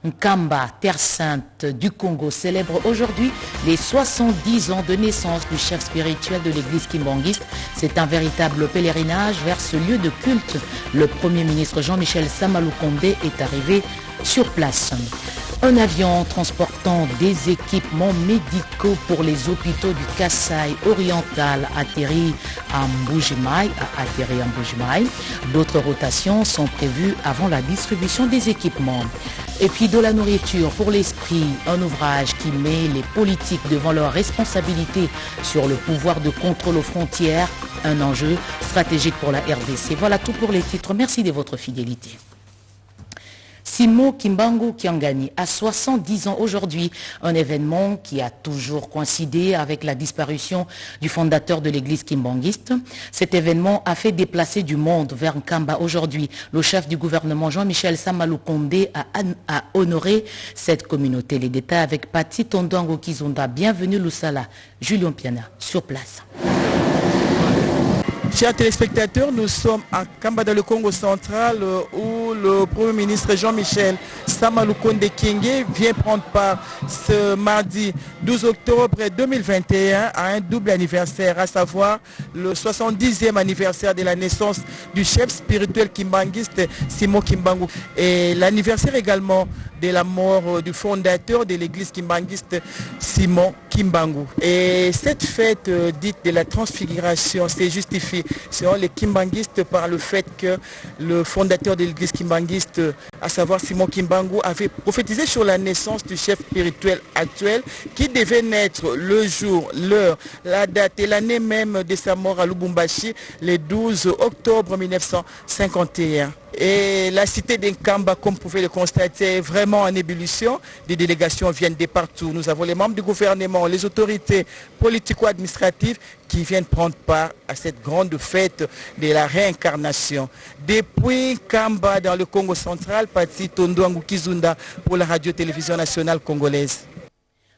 Nkamba, terre sainte du Congo, célèbre aujourd'hui les 70 ans de naissance du chef spirituel de l'église kimbanguiste. C'est un véritable pèlerinage vers ce lieu de culte. Le Premier ministre Jean-Michel Sama-Lukonde est arrivé sur place. Un avion transportant des équipements médicaux pour les hôpitaux du Kasaï oriental atterrit à Mbujimaï. D'autres rotations sont prévues avant la distribution des équipements. Et puis de la nourriture pour l'esprit, un ouvrage qui met les politiques devant leurs responsabilités sur le pouvoir de contrôle aux frontières, un enjeu stratégique pour la RDC. Voilà tout pour les titres. Merci de votre fidélité. Simon Kimbangu Kiangani a 70 ans aujourd'hui, un événement qui a toujours coïncidé avec la disparition du fondateur de l'église kimbanguiste. Cet événement a fait déplacer du monde vers Nkamba aujourd'hui. Le chef du gouvernement Jean-Michel Sama-Lukonde a honoré cette communauté. Les détails avec Pati Tondwango Kizunda. Bienvenue Lusala, Julien Piana, sur place. Chers téléspectateurs, nous sommes à Nkamba dans le Congo central où le Premier ministre Jean-Michel Sama-Lukonde Kyenge vient prendre part ce mardi 12 octobre 2021 à un double anniversaire, à savoir le 70e anniversaire de la naissance du chef spirituel kimbanguiste Simon Kimbangu et l'anniversaire également de la mort du fondateur de l'église kimbanguiste Simon Kimbangu. Et cette fête dite de la transfiguration s'est justifiée selon les kimbanguistes par le fait que le fondateur de l'église kimbanguiste, à savoir Simon Kimbangu, avait prophétisé sur la naissance du chef spirituel actuel qui devait naître le jour, l'heure, la date et l'année même de sa mort à Lubumbashi le 12 octobre 1951. Et la cité d'Nkamba, comme vous pouvez le constater, est vraiment en ébullition. Des délégations viennent de partout. Nous avons les membres du gouvernement, les autorités politico-administratives qui viennent prendre part à cette grande fête de la réincarnation. Depuis Nkamba, dans le Congo central, Pati Tondwango Kizunda pour la radio-télévision nationale congolaise.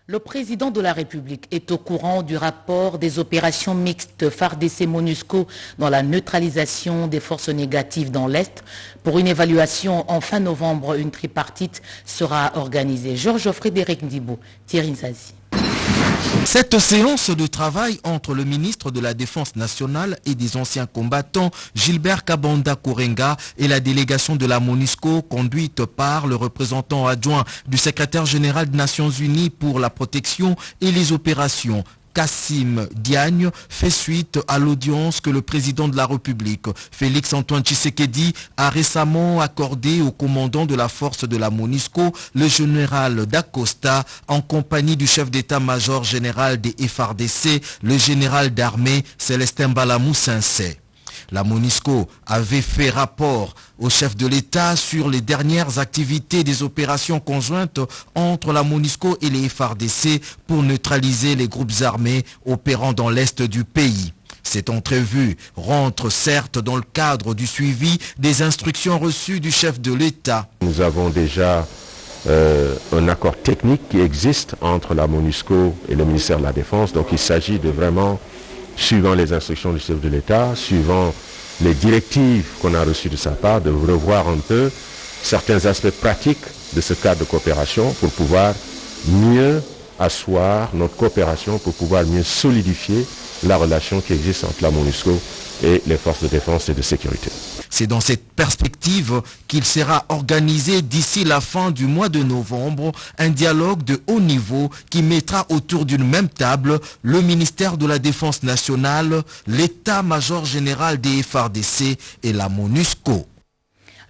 Le président de la République est au courant du rapport des opérations mixtes FARDC-MONUSCO dans la neutralisation des forces négatives dans l'Est. Pour une évaluation en fin novembre, une tripartite sera organisée. Georges-Frédéric Ndibo, Thierry Nzazi. Cette séance de travail entre le ministre de la Défense nationale et des anciens combattants, Gilbert Kabanda Kourenga, et la délégation de la MONUSCO, conduite par le représentant adjoint du secrétaire général des Nations Unies pour la protection et les opérations, Kassim Diagne, fait suite à l'audience que le président de la République, Félix-Antoine Tshisekedi, a récemment accordée au commandant de la force de la MONUSCO, le général d'Acosta, en compagnie du chef d'état-major général des FARDC, le général d'armée Célestin Balamou Sensei. La MONUSCO avait fait rapport au chef de l'État sur les dernières activités des opérations conjointes entre la MONUSCO et les FARDC pour neutraliser les groupes armés opérant dans l'est du pays. Cette entrevue rentre certes dans le cadre du suivi des instructions reçues du chef de l'État. Nous avons déjà un accord technique qui existe entre la MONUSCO et le ministère de la Défense, donc il s'agit de vraiment, suivant les instructions du chef de l'État, suivant les directives qu'on a reçues de sa part, de revoir un peu certains aspects pratiques de ce cadre de coopération pour pouvoir mieux asseoir notre coopération, pour pouvoir mieux solidifier la relation qui existe entre la MONUSCO et les forces de défense et de sécurité. C'est dans cette perspective qu'il sera organisé d'ici la fin du mois de novembre un dialogue de haut niveau qui mettra autour d'une même table le ministère de la Défense nationale, l'état-major général des FARDC et la MONUSCO.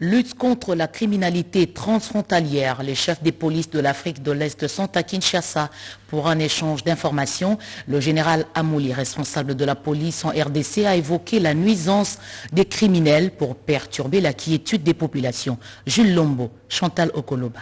Lutte contre la criminalité transfrontalière. Les chefs des polices de l'Afrique de l'Est sont à Kinshasa pour un échange d'informations. Le général Amouli, responsable de la police en RDC, a évoqué la nuisance des criminels pour perturber la quiétude des populations. Jules Lombo, Chantal Okoloba.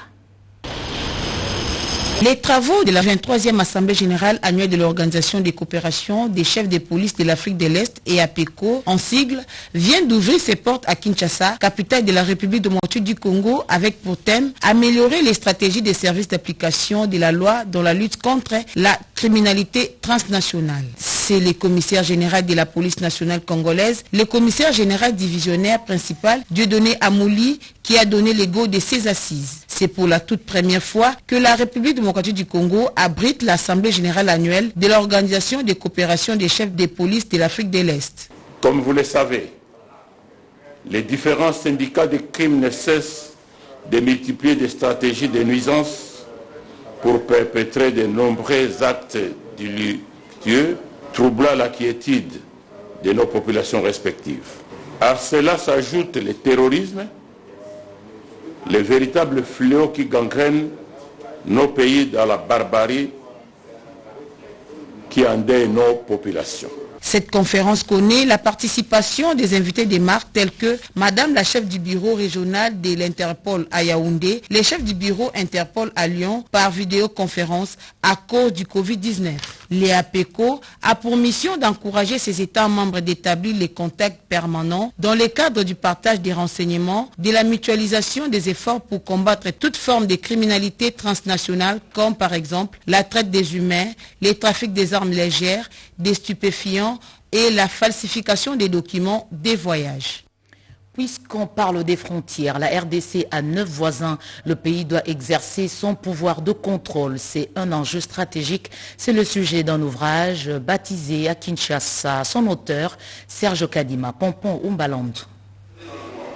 Les travaux de la 23e Assemblée générale annuelle de l'Organisation des coopérations des chefs de police de l'Afrique de l'Est et APECO, en sigle, viennent d'ouvrir ses portes à Kinshasa, capitale de la République démocratique du Congo, avec pour thème améliorer les stratégies des services d'application de la loi dans la lutte contre la criminalité transnationale. C'est le commissaire général de la police nationale congolaise, le commissaire général divisionnaire principal, Dieudonné Amouli, qui a donné le go de ces assises. C'est pour la toute première fois que la République démocratique du Congo abrite l'Assemblée générale annuelle de l'Organisation de coopération des chefs de police de l'Afrique de l'Est. Comme vous le savez, les différents syndicats de crimes ne cessent de multiplier des stratégies de nuisance pour perpétrer de nombreux actes délictueux, troublant la quiétude de nos populations respectives. À cela s'ajoute le terrorisme, le véritable fléau qui gangrène nos pays dans la barbarie qui endeuille nos populations. Cette conférence connaît la participation des invités des marques tels que Madame la chef du bureau régional de l'Interpol à Yaoundé, les chefs du bureau Interpol à Lyon par vidéoconférence à cause du Covid-19. L'EAPECO a pour mission d'encourager ses États membres d'établir les contacts permanents dans le cadre du partage des renseignements, de la mutualisation des efforts pour combattre toute forme de criminalité transnationale comme par exemple la traite des humains, les trafics des armes légères, des stupéfiants et la falsification des documents des voyages. Puisqu'on parle des frontières, la RDC a 9 voisins. Le pays doit exercer son pouvoir de contrôle. C'est un enjeu stratégique. C'est le sujet d'un ouvrage baptisé à Kinshasa. Son auteur, Serge Kadima, Pompon Umbaland.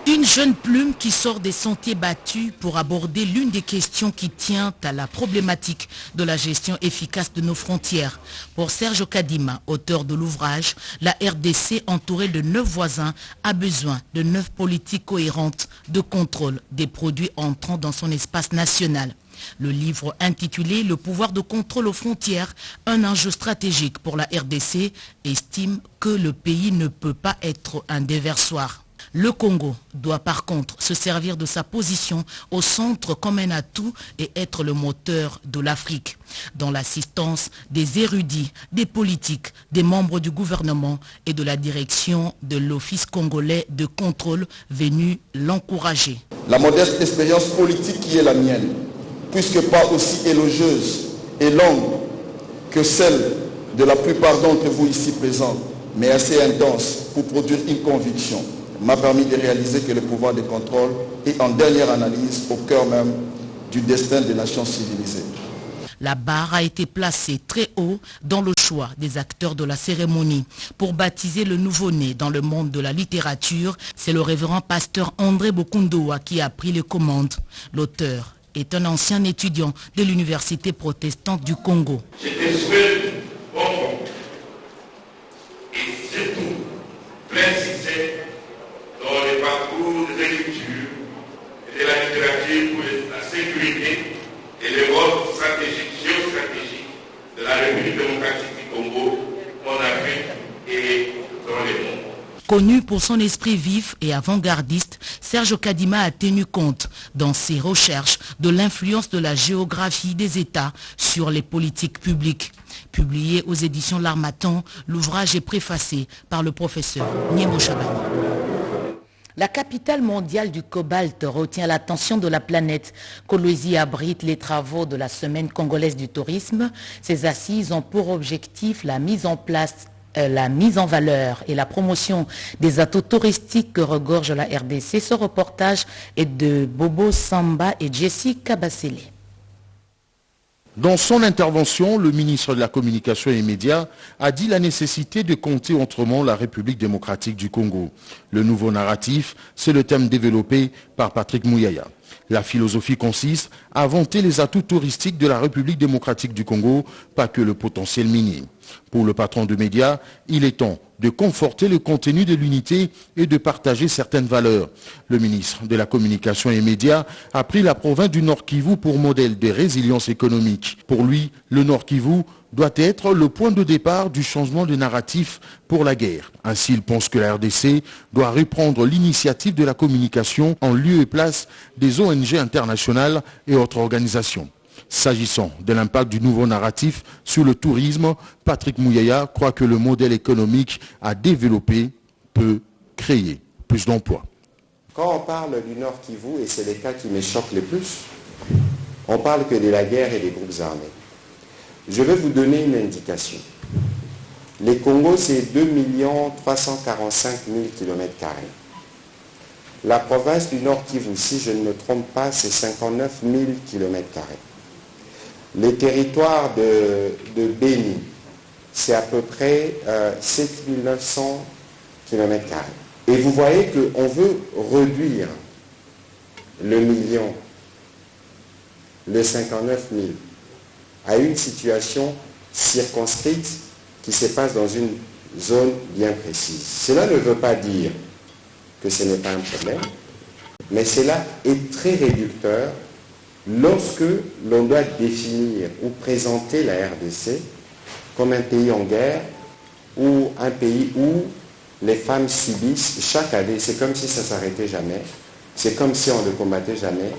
Une jeune plume qui sort des sentiers battus pour aborder l'une des questions qui tient à la problématique de la gestion efficace de nos frontières. Pour Serge Kadima, auteur de l'ouvrage, la RDC, entourée de 9 voisins, a besoin de 9 politiques cohérentes de contrôle des produits entrant dans son espace national. Le livre intitulé « Le pouvoir de contrôle aux frontières, un enjeu stratégique pour la RDC » estime que le pays ne peut pas être un déversoir. Le Congo doit par contre se servir de sa position au centre comme un atout et être le moteur de l'Afrique. Dans l'assistance des érudits, des politiques, des membres du gouvernement et de la direction de l'Office congolais de contrôle venus l'encourager. La modeste expérience politique qui est la mienne, puisque pas aussi élogieuse et longue que celle de la plupart d'entre vous ici présents, mais assez intense pour produire une conviction, m'a permis de réaliser que le pouvoir de contrôle est en dernière analyse au cœur même du destin des nations civilisées. La barre a été placée très haut dans le choix des acteurs de la cérémonie. Pour baptiser le nouveau-né dans le monde de la littérature, c'est le révérend pasteur André Bokundoa qui a pris les commandes. L'auteur est un ancien étudiant de l'université protestante du Congo. J'étais souhaité bon et surtout préciser dans les parcours de l'écriture et de la littérature pour la sécurité et le rôle stratégique, géostratégique de la République démocratique du Congo en Afrique et dans le monde. Connu pour son esprit vif et avant-gardiste, Serge Kadima a tenu compte dans ses recherches de l'influence de la géographie des États sur les politiques publiques. Publié aux éditions L'Harmattan, l'ouvrage est préfacé par le professeur Niemo Chabani. La capitale mondiale du cobalt retient l'attention de la planète. Kolwezi abrite les travaux de la Semaine congolaise du tourisme. Ces assises ont pour objectif la mise en valeur et la promotion des atouts touristiques que regorge la RDC. Ce reportage est de Bobo Samba et Jessie Kabasele. Dans son intervention, le ministre de la Communication et des Médias a dit la nécessité de compter autrement la République démocratique du Congo. Le nouveau narratif, c'est le thème développé par Patrick Mouyaya. La philosophie consiste à vanter les atouts touristiques de la République démocratique du Congo, pas que le potentiel minier. Pour le patron de médias, il est temps de conforter le contenu de l'unité et de partager certaines valeurs. Le ministre de la Communication et des Médias a pris la province du Nord Kivu pour modèle de résilience économique. Pour lui, le Nord Kivu doit être le point de départ du changement de narratif pour la guerre. Ainsi, il pense que la RDC doit reprendre l'initiative de la communication en lieu et place des ONG internationales et autres organisations. S'agissant de l'impact du nouveau narratif sur le tourisme, Patrick Mouyaya croit que le modèle économique à développer peut créer plus d'emplois. Quand on parle du Nord Kivu, et c'est les cas qui me choquent le plus, on parle que de la guerre et des groupes armés. Je vais vous donner une indication. Les Congos, c'est 2 345 000 km². La province du Nord Kivu, si je ne me trompe pas, c'est 59 000 km². Les territoires de Béni, c'est à peu près 7 900 km². Et vous voyez qu'on veut réduire le million, le 59 000, à une situation circonscrite qui se passe dans une zone bien précise. Cela ne veut pas dire que ce n'est pas un problème, mais cela est très réducteur lorsque l'on doit définir ou présenter la RDC comme un pays en guerre ou un pays où les femmes subissent chaque année, c'est comme si ça ne s'arrêtait jamais, c'est comme si on ne combattait jamais,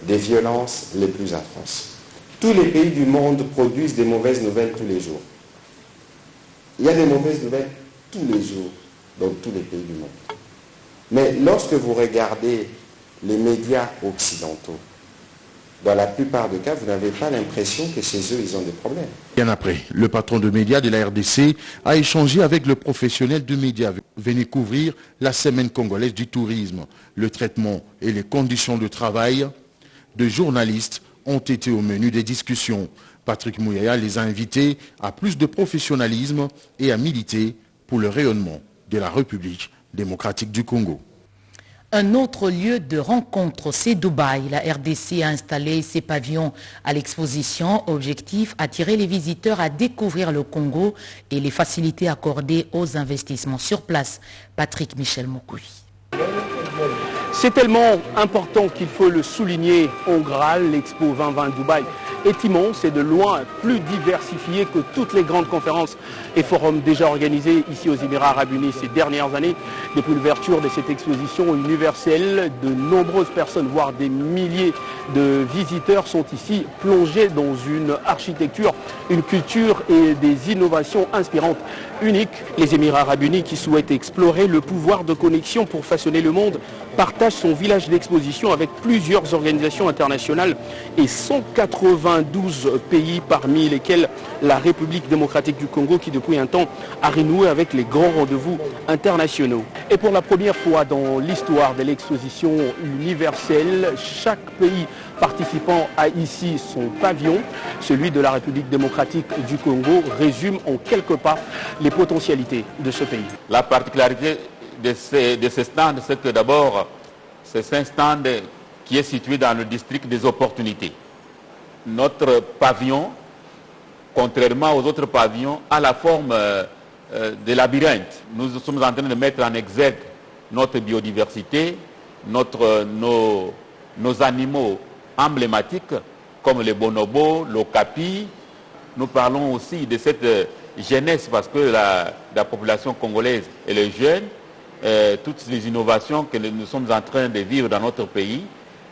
des violences les plus atroces. Tous les pays du monde produisent des mauvaises nouvelles tous les jours. Il y a des mauvaises nouvelles tous les jours dans tous les pays du monde. Mais lorsque vous regardez les médias occidentaux, dans la plupart des cas, vous n'avez pas l'impression que chez eux, ils ont des problèmes. Bien après, le patron de médias de la RDC a échangé avec le professionnel de médias. Venez couvrir la semaine congolaise du tourisme. Le traitement et les conditions de travail de journalistes ont été au menu des discussions. Patrick Mouyaya les a invités à plus de professionnalisme et à militer pour le rayonnement de la République démocratique du Congo. Un autre lieu de rencontre, c'est Dubaï. La RDC a installé ses pavillons à l'exposition. Objectif, attirer les visiteurs à découvrir le Congo et les facilités accordées aux investissements sur place. Patrick Michel Mokoui. C'est tellement important qu'il faut le souligner. En Graal, l'Expo 2020 Dubaï est immense et de loin plus diversifié que toutes les grandes conférences et forums déjà organisés ici aux Émirats Arabes Unis ces dernières années. Depuis l'ouverture de cette exposition universelle, de nombreuses personnes, voire des milliers de visiteurs sont ici plongés dans une architecture, une culture et des innovations inspirantes, uniques. Les Émirats Arabes Unis, qui souhaitent explorer le pouvoir de connexion pour façonner le monde, partagent son village d'exposition avec plusieurs organisations internationales et 192 pays, parmi lesquels la République démocratique du Congo, qui depuis un temps a renoué avec les grands rendez-vous internationaux. Et pour la première fois dans l'histoire de l'exposition universelle, chaque pays participant a ici son pavillon. Celui de la République démocratique du Congo résume en quelques pas les potentialités de ce pays. La particularité de ce stand, c'est que d'abord, c'est un stand qui est situé dans le district des opportunités. Notre pavillon, contrairement aux autres pavillons, a la forme de labyrinthe. Nous sommes en train de mettre en exergue notre biodiversité, nos animaux emblématiques, comme les bonobos, l'okapi. Nous parlons aussi de cette jeunesse, parce que la population congolaise et les jeunes, toutes les innovations que nous sommes en train de vivre dans notre pays.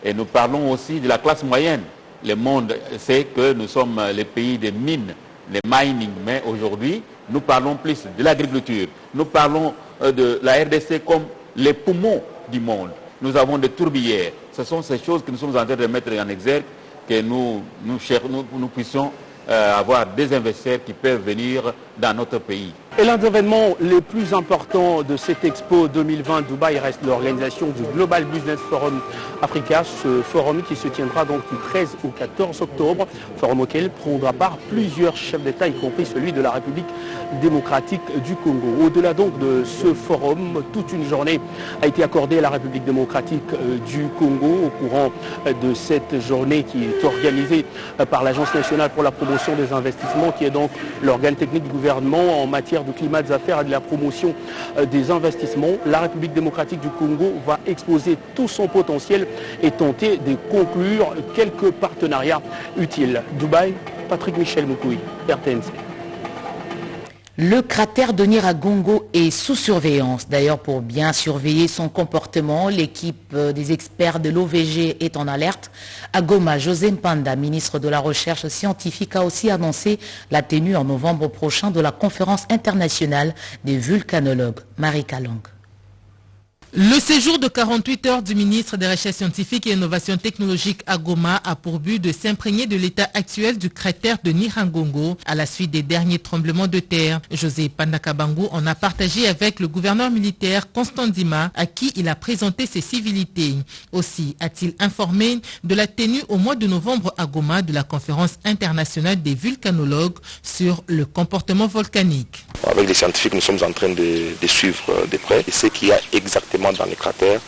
Et nous parlons aussi de la classe moyenne. Le monde sait que nous sommes les pays des mines, les mining, mais aujourd'hui, nous parlons plus de l'agriculture. Nous parlons de la RDC comme les poumons du monde. Nous avons des tourbières. Ce sont ces choses que nous sommes en train de mettre en exergue, que nous puissions avoir des investisseurs qui peuvent venir dans notre pays. Et l'un des événements les plus importants de cette Expo 2020 Dubaï reste l'organisation du Global Business Forum Africa, ce forum qui se tiendra donc du 13 au 14 octobre, forum auquel prendra part plusieurs chefs d'État, y compris celui de la République démocratique du Congo. Au-delà donc de ce forum, toute une journée a été accordée à la République démocratique du Congo au courant de cette journée qui est organisée par l'Agence nationale pour la promotion des investissements, qui est donc l'organe technique du gouvernement en matière de climat des affaires et de la promotion des investissements. La République démocratique du Congo va exposer tout son potentiel et tenter de conclure quelques partenariats utiles. Dubaï, Patrick Michel Mokoui, RTNC. Le cratère de Nyiragongo est sous surveillance. D'ailleurs, pour bien surveiller son comportement, l'équipe des experts de l'OVG est en alerte. À Goma, José Mpanda, ministre de la Recherche scientifique, a aussi annoncé la tenue en novembre prochain de la conférence internationale des vulcanologues. Marie Kalong. Le séjour de 48 heures du ministre des Recherches scientifiques et innovations technologiques à Goma a pour but de s'imprégner de l'état actuel du cratère de Nyiragongo à la suite des derniers tremblements de terre. José Pandakabangu en a partagé avec le gouverneur militaire Constant Ndima à qui il a présenté ses civilités. Aussi a-t-il informé de la tenue au mois de novembre à Goma de la conférence internationale des vulcanologues sur le comportement volcanique. Avec les scientifiques, nous sommes en train de suivre de près ce qu'il y a exactement dans les cratères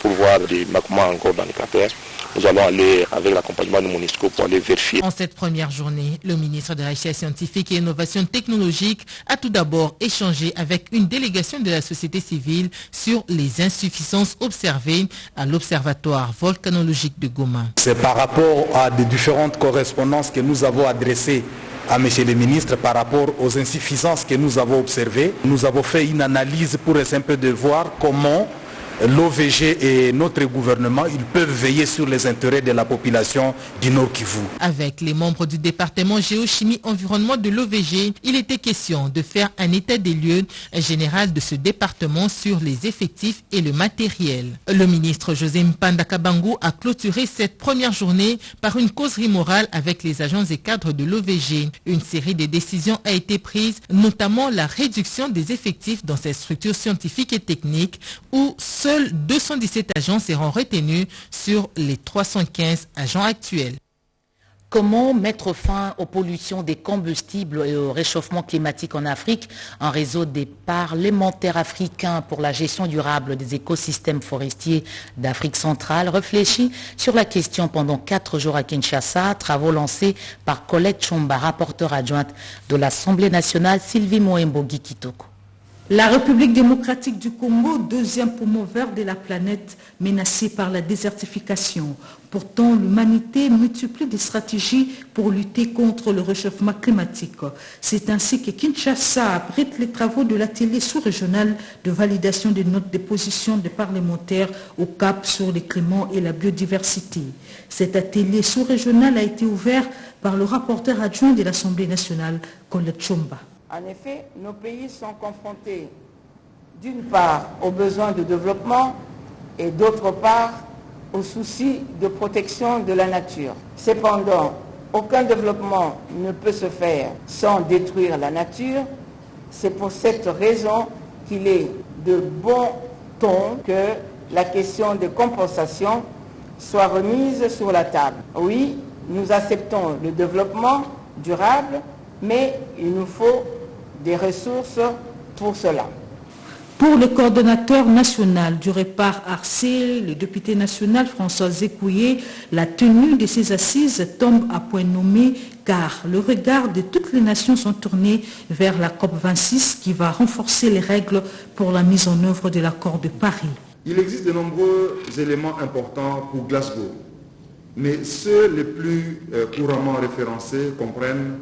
pour voir des magmas encore dans les cratères. Nous allons aller avec l'accompagnement de MONUSCO pour aller vérifier. En cette première journée, le ministre des Recherches scientifiques et innovations technologiques a tout d'abord échangé avec une délégation de la société civile sur les insuffisances observées à l'Observatoire volcanologique de Goma. C'est par rapport à des différentes correspondances que nous avons adressées à M. le ministre par rapport aux insuffisances que nous avons observées. Nous avons fait une analyse pour essayer un peu de voir comment l'OVG et notre gouvernement, ils peuvent veiller sur les intérêts de la population du Nord Kivu. Avec les membres du département géochimie environnement de l'OVG, il était question de faire un état des lieux général de ce département sur les effectifs et le matériel. Le ministre José Pandakabangu a clôturé cette première journée par une causerie morale avec les agents et cadres de l'OVG. Une série de décisions a été prise, notamment la réduction des effectifs dans ces structures scientifiques et techniques où seuls 217 agents seront retenus sur les 315 agents actuels. Comment mettre fin aux pollutions des combustibles et au réchauffement climatique en Afrique? Un réseau des parlementaires africains pour la gestion durable des écosystèmes forestiers d'Afrique centrale réfléchit sur la question pendant 4 jours à Kinshasa, travaux lancés par Colette Chomba, rapporteure adjointe de l'Assemblée nationale, Sylvie Moembogi Kitoko. La République démocratique du Congo, deuxième poumon vert de la planète, menacée par la désertification. Pourtant, l'humanité multiplie des stratégies pour lutter contre le réchauffement climatique. C'est ainsi que Kinshasa abrite les travaux de l'atelier sous-régional de validation des notes de position des parlementaires au Cap sur le climat et la biodiversité. Cet atelier sous-régional a été ouvert par le rapporteur adjoint de l'Assemblée nationale, Colette Chomba. En effet, nos pays sont confrontés d'une part aux besoins de développement et d'autre part aux soucis de protection de la nature. Cependant, aucun développement ne peut se faire sans détruire la nature. C'est pour cette raison qu'il est de bon ton que la question de compensation soit remise sur la table. Oui, nous acceptons le développement durable, mais il nous faut des ressources pour cela. Pour le coordonnateur national du Répart Arcé, le député national François Zekouye, la tenue de ces assises tombe à point nommé car le regard de toutes les nations sont tournés vers la COP26 qui va renforcer les règles pour la mise en œuvre de l'accord de Paris. Il existe de nombreux éléments importants pour Glasgow, mais ceux les plus couramment référencés comprennent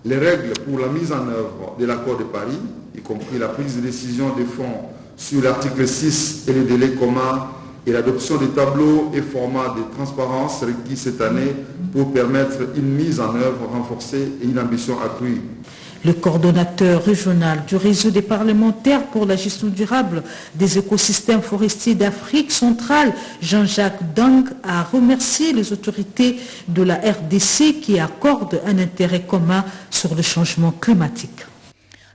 les règles pour la mise en œuvre de l'accord de Paris, y compris la prise de décision des fonds sur l'article 6 et les délais communs et l'adoption des tableaux et formats de transparence requis cette année pour permettre une mise en œuvre renforcée et une ambition accrue. Le coordonnateur régional du réseau des parlementaires pour la gestion durable des écosystèmes forestiers d'Afrique centrale, Jean-Jacques Dang, a remercié les autorités de la RDC qui accordent un intérêt commun sur le changement climatique.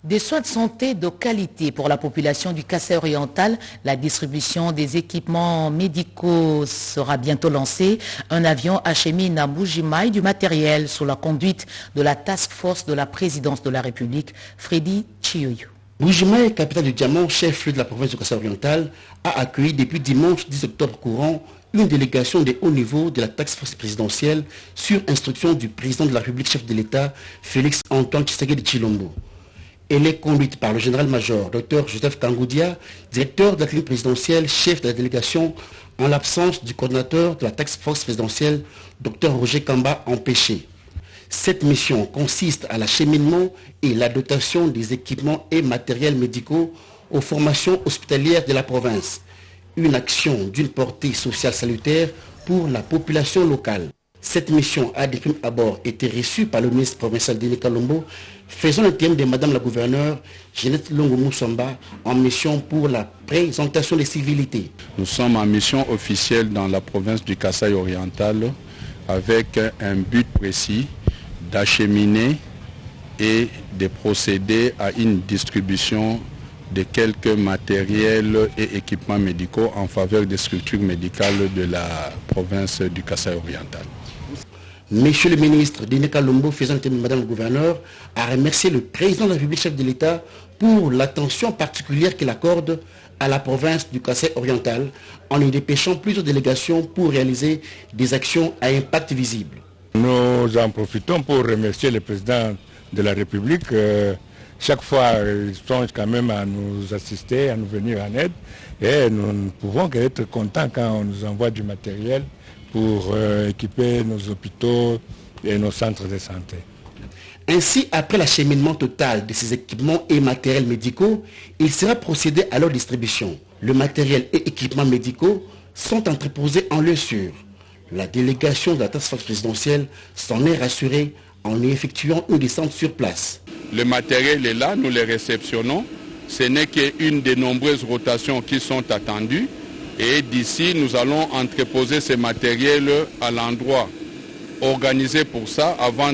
Des soins de santé de qualité pour la population du Kassai oriental. La distribution des équipements médicaux sera bientôt lancée. Un avion achemine à Mbuji-Mayi du matériel sous la conduite de la task force de la présidence de la République, Freddy Chiyoyo. Mbuji-Mayi, capitale du diamant, chef-lieu de la province du Kassai oriental, a accueilli depuis dimanche 10 octobre courant une délégation de haut niveau de la task force présidentielle sur instruction du président de la République, chef de l'État, Félix Antoine Tshisekedi Tshilombo. Elle est conduite par le général-major Dr Joseph Tangoudia, directeur de la clinique présidentielle, chef de la délégation, en l'absence du coordinateur de la task force présidentielle, Dr Roger Kamba, empêché. Cette mission consiste à l'acheminement et la dotation des équipements et matériels médicaux aux formations hospitalières de la province. Une action d'une portée sociale salutaire pour la population locale. Cette mission a de prime abord été reçue par le ministre provincial Denis Kalombo, faisant le thème de Madame la gouverneure Jeannette Longo Moussamba en mission pour la présentation des civilités. Nous sommes en mission officielle dans la province du Kasaï oriental avec un but précis d'acheminer et de procéder à une distribution de quelques matériels et équipements médicaux en faveur des structures médicales de la province du Kasaï oriental. Monsieur le ministre Denis Kalombo, faisant thème de Madame le gouverneur, a remercié le président de la République, chef de l'État, pour l'attention particulière qu'il accorde à la province du Kasaï oriental en lui dépêchant plusieurs délégations pour réaliser des actions à impact visible. Nous en profitons pour remercier le président de la République. Chaque fois, il songe quand même à nous assister, à nous venir en aide. Et nous ne pouvons qu'être contents quand on nous envoie du matériel pour équiper nos hôpitaux et nos centres de santé. Ainsi, après l'acheminement total de ces équipements et matériels médicaux, il sera procédé à leur distribution. Le matériel et équipements médicaux sont entreposés en lieu sûr. La délégation de la task force présidentielle s'en est rassurée en y effectuant une descente sur place. Le matériel est là, nous les réceptionnons. Ce n'est qu'une des nombreuses rotations qui sont attendues. Et d'ici, nous allons entreposer ces matériels à l'endroit organisé pour ça avant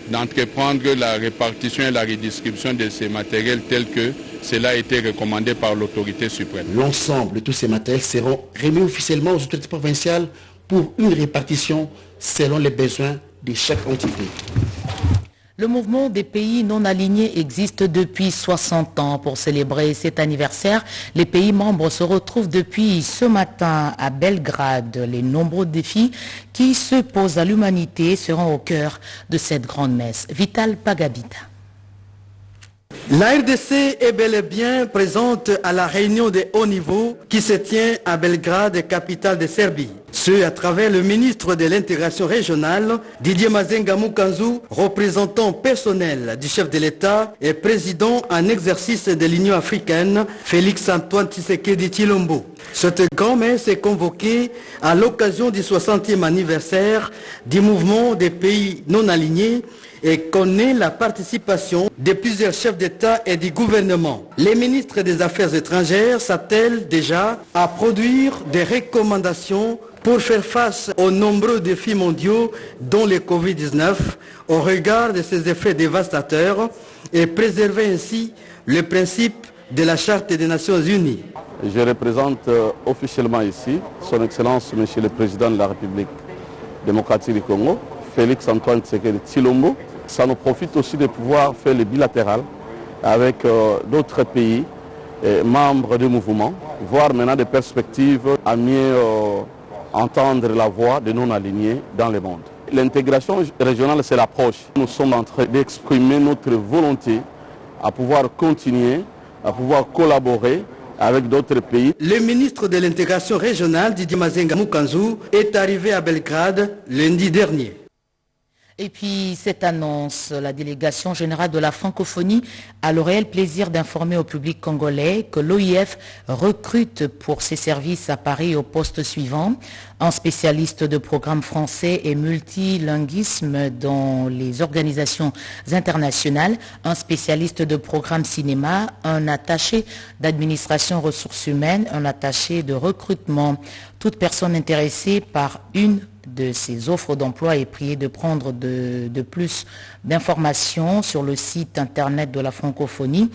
d'entreprendre la répartition et la redistribution de ces matériels tels que cela a été recommandé par l'autorité suprême. L'ensemble de tous ces matériels seront remis officiellement aux autorités provinciales pour une répartition selon les besoins de chaque entité. Le mouvement des pays non alignés existe depuis 60 ans. Pour célébrer cet anniversaire, les pays membres se retrouvent depuis ce matin à Belgrade. Les nombreux défis qui se posent à l'humanité seront au cœur de cette grande messe. Vital Pagabita. La RDC est bel et bien présente à la réunion de haut niveau qui se tient à Belgrade, capitale de Serbie. Ce à travers le ministre de l'intégration régionale, Didier Mazenga Mukanzu, représentant personnel du chef de l'État et président en exercice de l'Union africaine, Félix-Antoine Tshisekedi Tshilombo. Cette grande messe est convoquée à l'occasion du 60e anniversaire du mouvement des pays non alignés et connaît la participation de plusieurs chefs d'État et du gouvernement. Les ministres des Affaires étrangères s'attellent déjà à produire des recommandations pour faire face aux nombreux défis mondiaux dont le Covid-19 au regard de ses effets dévastateurs et préserver ainsi le principe de la Charte des Nations Unies. Je représente officiellement ici Son Excellence Monsieur le Président de la République démocratique du Congo, Félix-Antoine Tshisekedi Tshilombo. Ça nous profite aussi de pouvoir faire le bilatéral avec d'autres pays membres du mouvement, voir maintenant des perspectives à mieux entendre la voix des non-alignés dans le monde. L'intégration régionale, c'est l'approche. Nous sommes en train d'exprimer notre volonté à pouvoir continuer, à pouvoir collaborer avec d'autres pays. Le ministre de l'intégration régionale, Didier Mazenga Mukanzu, est arrivé à Belgrade lundi dernier. Et puis, cette annonce, la délégation générale de la francophonie a le réel plaisir d'informer au public congolais que l'OIF recrute pour ses services à Paris au poste suivant un spécialiste de programme français et multilinguisme dans les organisations internationales, un spécialiste de programme cinéma, un attaché d'administration ressources humaines, un attaché de recrutement. Toute personne intéressée par une de ces offres d'emploi est priée de prendre de plus d'informations sur le site internet de la francophonie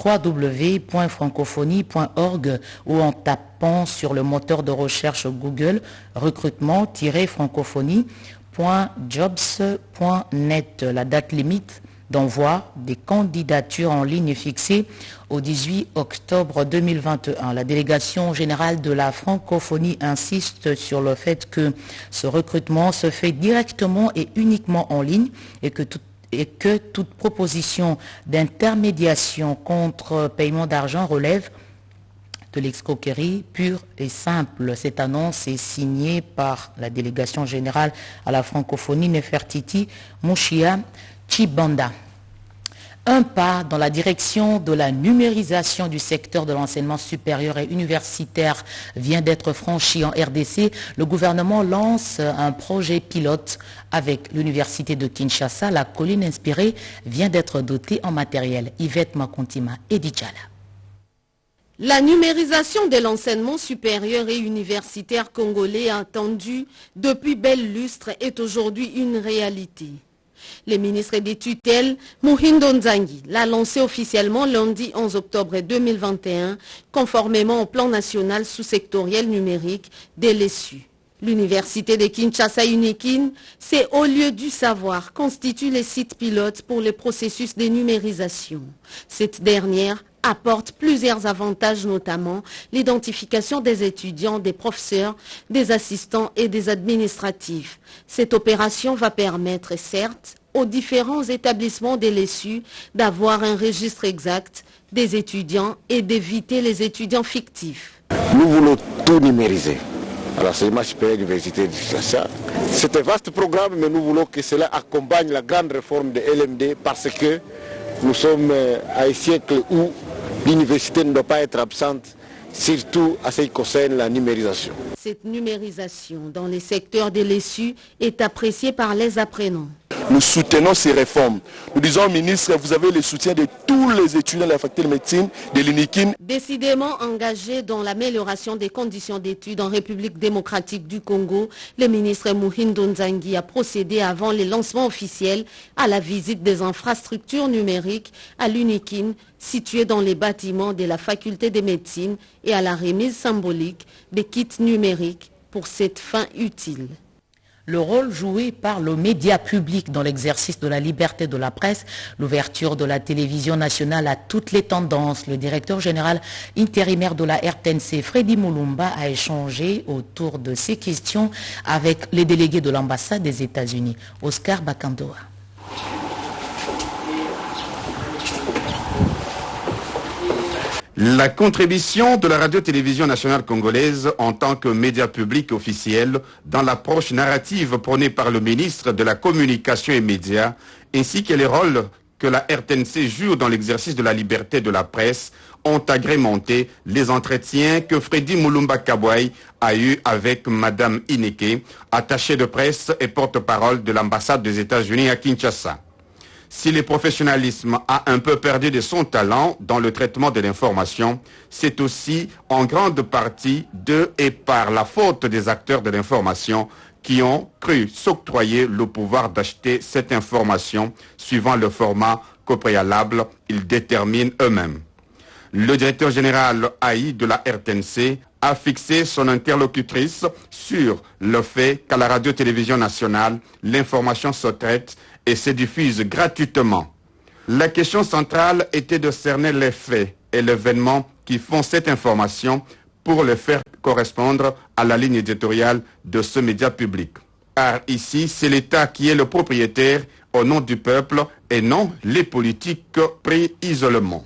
www.francophonie.org ou en tapant sur le moteur de recherche Google recrutement-francophonie.jobs.net. La date limite d'envoi des candidatures en ligne fixée au 18 octobre 2021. La délégation générale de la francophonie insiste sur le fait que ce recrutement se fait directement et uniquement en ligne et que toute proposition d'intermédiation contre paiement d'argent relève de l'escroquerie pure et simple. Cette annonce est signée par la délégation générale à la francophonie Nefertiti Mouchia Chibanda. Un pas dans la direction de la numérisation du secteur de l'enseignement supérieur et universitaire vient d'être franchi en RDC. Le gouvernement lance un projet pilote avec l'université de Kinshasa. La colline inspirée vient d'être dotée en matériel. Yvette Makontima et Djala. La numérisation de l'enseignement supérieur et universitaire congolais attendu depuis belle lustre est aujourd'hui une réalité. Le ministre des tutelles, Muhindo Nzangi, l'a lancé officiellement lundi 11 octobre 2021, conformément au plan national sous-sectoriel numérique de l'ESU. L'université de Kinshasa Unikin, c'est au lieu du savoir, constitue le site pilote pour le processus de numérisation. Cette dernière apporte plusieurs avantages, notamment l'identification des étudiants, des professeurs, des assistants et des administratifs. Cette opération va permettre, certes, aux différents établissements de l'ESU d'avoir un registre exact des étudiants et d'éviter les étudiants fictifs. Nous voulons tout numériser. Alors, c'est l'université de Kinshasa. C'est un vaste programme, mais nous voulons que cela accompagne la grande réforme de LMD parce que nous sommes à un siècle où l'université ne doit pas être absente, surtout à ce qui concerne la numérisation. Cette numérisation dans les secteurs de l'ESU est appréciée par les apprenants. Nous soutenons ces réformes. Nous disons au ministre, vous avez le soutien de tous les étudiants de la faculté de médecine de l'UNIKIN. Décidément engagé dans l'amélioration des conditions d'études en République démocratique du Congo, le ministre Muhindo Nzangi a procédé avant le lancement officiel à la visite des infrastructures numériques à l'UNIKIN, située dans les bâtiments de la faculté de médecine, et à la remise symbolique des kits numériques pour cette fin utile. Le rôle joué par le média public dans l'exercice de la liberté de la presse, l'ouverture de la télévision nationale à toutes les tendances. Le directeur général intérimaire de la RTNC, Freddy Mulumba, a échangé autour de ces questions avec les délégués de l'ambassade des États-Unis. Oscar Bakandoa. La contribution de la radio-télévision nationale congolaise en tant que média public officiel dans l'approche narrative prônée par le ministre de la Communication et Médias, ainsi que les rôles que la RTNC joue dans l'exercice de la liberté de la presse, ont agrémenté les entretiens que Freddy Mulumba Kabouaï a eus avec Madame Ineke, attachée de presse et porte-parole de l'ambassade des États-Unis à Kinshasa. Si le professionnalisme a un peu perdu de son talent dans le traitement de l'information, c'est aussi en grande partie de et par la faute des acteurs de l'information qui ont cru s'octroyer le pouvoir d'acheter cette information suivant le format qu'au préalable ils déterminent eux-mêmes. Le directeur général AI de la RTNC a fixé son interlocutrice sur le fait qu'à la radio-télévision nationale, l'information se traite et se diffuse gratuitement. La question centrale était de cerner les faits et l'événement qui font cette information pour le faire correspondre à la ligne éditoriale de ce média public. Car ici, c'est l'État qui est le propriétaire au nom du peuple et non les politiques pris isolement.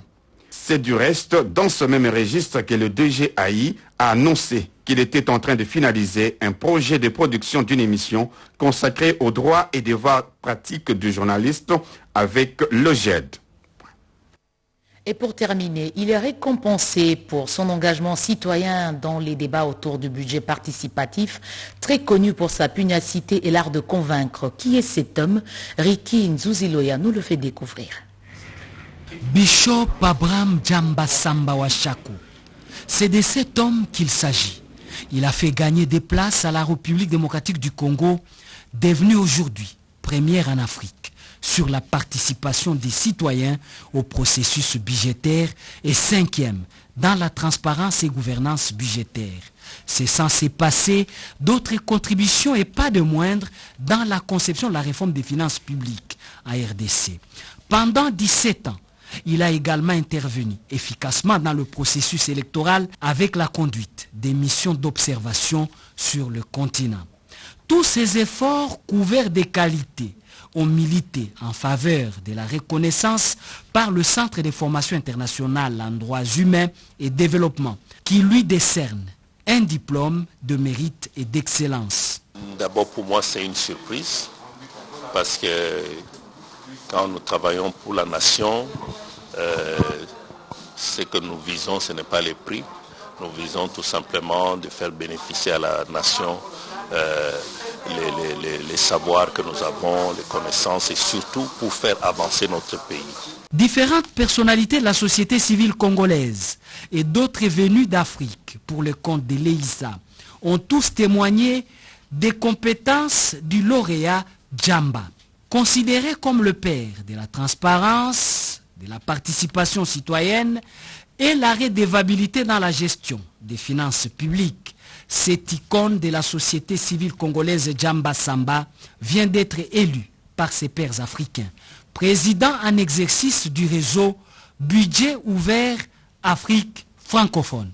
C'est du reste dans ce même registre que le DGAI a annoncé qu'il était en train de finaliser un projet de production d'une émission consacrée aux droits et devoirs pratiques du journaliste avec le GED. Et pour terminer, il est récompensé pour son engagement citoyen dans les débats autour du budget participatif, très connu pour sa pugnacité et l'art de convaincre. Qui est cet homme? Ricky Nzuziloya nous le fait découvrir. Bishop Abraham Djamba Samba Washaku. C'est de cet homme qu'il s'agit. Il a fait gagner des places à la République démocratique du Congo, devenue aujourd'hui première en Afrique sur la participation des citoyens au processus budgétaire et 5e dans la transparence et gouvernance budgétaire. C'est censé passer d'autres contributions et pas de moindres dans la conception de la réforme des finances publiques à RDC. Pendant 17 ans, il a également intervenu efficacement dans le processus électoral avec la conduite des missions d'observation sur le continent. Tous ces efforts couverts des qualités ont milité en faveur de la reconnaissance par le Centre de formation internationale en droits humains et développement qui lui décerne un diplôme de mérite et d'excellence. D'abord pour moi c'est une surprise parce que Quand nous travaillons pour la nation, ce que nous visons, ce n'est pas les prix. Nous visons tout simplement de faire bénéficier à la nation les savoirs que nous avons, les connaissances et surtout pour faire avancer notre pays. Différentes personnalités de la société civile congolaise et d'autres venus d'Afrique pour le compte de l'EISA ont tous témoigné des compétences du lauréat Djamba. Considéré comme le père de la transparence, de la participation citoyenne et la redevabilité dans la gestion des finances publiques, cette icône de la société civile congolaise Djamba Samba vient d'être élu par ses pairs africains, président en exercice du réseau Budget ouvert Afrique francophone.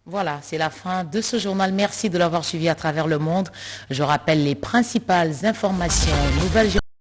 Voilà, c'est la fin de ce journal. Merci de l'avoir suivi à travers le monde. Je rappelle les principales informations. Nouvelle